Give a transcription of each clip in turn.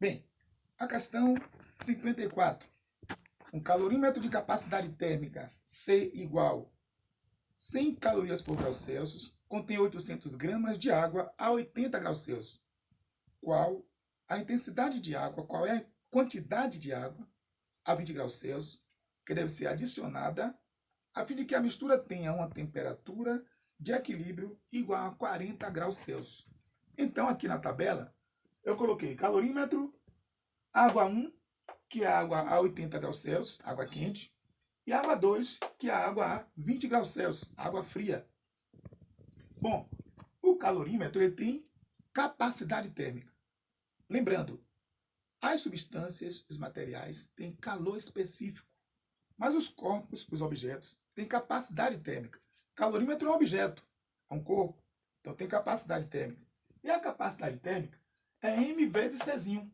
Bem, a questão 54. Um calorímetro de capacidade térmica C igual 100 calorias por grau Celsius contém 800 gramas de água a 80 graus Celsius. Qual a intensidade de água, qual é a quantidade de água a 20 graus Celsius que deve ser adicionada a fim de que a mistura tenha uma temperatura de equilíbrio igual a 40 graus Celsius. Então, aqui na tabela, eu coloquei calorímetro, água 1, que é a água a 80 graus Celsius, água quente, e água 2, que é a água a 20 graus Celsius, água fria. Bom, o calorímetro ele tem capacidade térmica. Lembrando, as substâncias, os materiais, têm calor específico, mas os corpos, os objetos, têm capacidade térmica. Calorímetro é um objeto, é um corpo, então tem capacidade térmica. E a capacidade térmica é M vezes Czinho.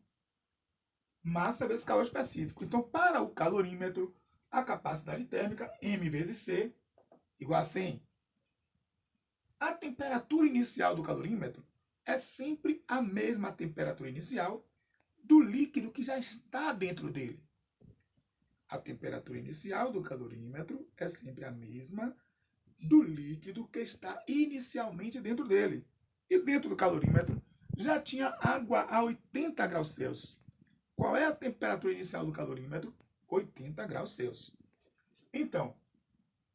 Massa vezes calor específico. Então, para o calorímetro, a capacidade térmica, M vezes C, igual a 100. A temperatura inicial do calorímetro é sempre a mesma temperatura inicial do líquido que já está dentro dele. A temperatura inicial do calorímetro é sempre a mesma do líquido que está inicialmente dentro dele. E dentro do calorímetro já tinha água a 80 graus Celsius. Qual é a temperatura inicial do calorímetro? 80 graus Celsius. Então,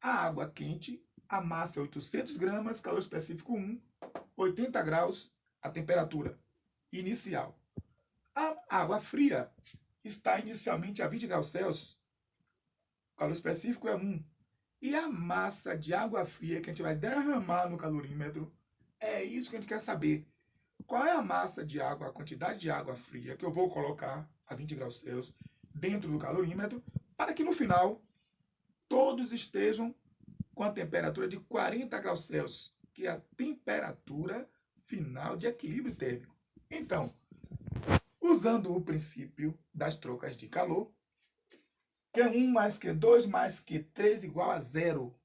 a água quente, a massa é 800 gramas, calor específico 1, 80 graus, a temperatura inicial. A água fria está inicialmente a 20 graus Celsius, o calor específico é 1. E a massa de água fria que a gente vai derramar no calorímetro, é isso que a gente quer saber. Qual é a massa de água, a quantidade de água fria que eu vou colocar a 20 graus Celsius dentro do calorímetro, para que no final todos estejam com a temperatura de 40 graus Celsius, que é a temperatura final de equilíbrio térmico. Então, usando o princípio das trocas de calor, Q1 mais Q2 mais Q3 igual a zero.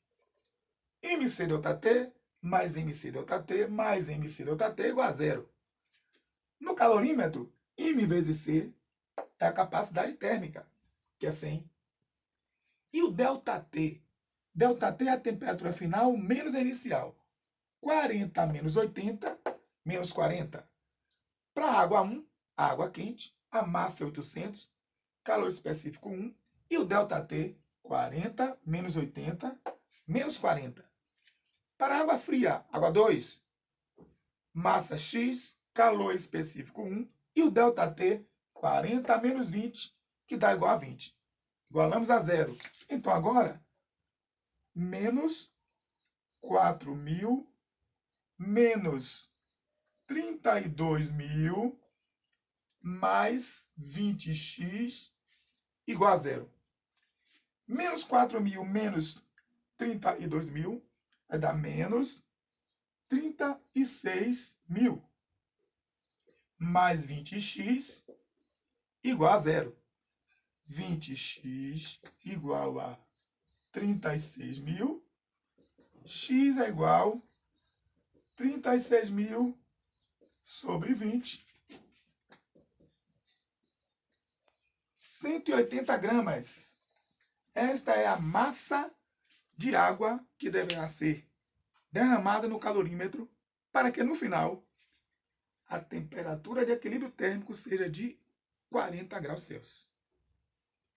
MC ΔT mais MC ΔT mais MC ΔT igual a zero. No calorímetro, M vezes C é a capacidade térmica, que é 100. E o ΔT? ΔT é a temperatura final menos a inicial. 40 menos 80 menos 40. Para a água 1, a água quente, a massa é 800, calor específico 1, e o ΔT, 40 menos 80 menos 40. Para a água fria, água 2, massa X, calor específico 1, e o ΔT, 40 menos 20, que dá igual a 20. Igualamos a zero. Então, agora, menos 4.000 menos 32.000 mais 20x igual a zero. Menos 4.000 menos 32.000 vai dar menos 36.000 mais 20x igual a zero. 20x igual a 36.000, x é igual a 36.000 sobre 20. 180 gramas. Esta é a massa de água que deverá ser derramada no calorímetro para que no final a temperatura de equilíbrio térmico seja de 40 graus Celsius.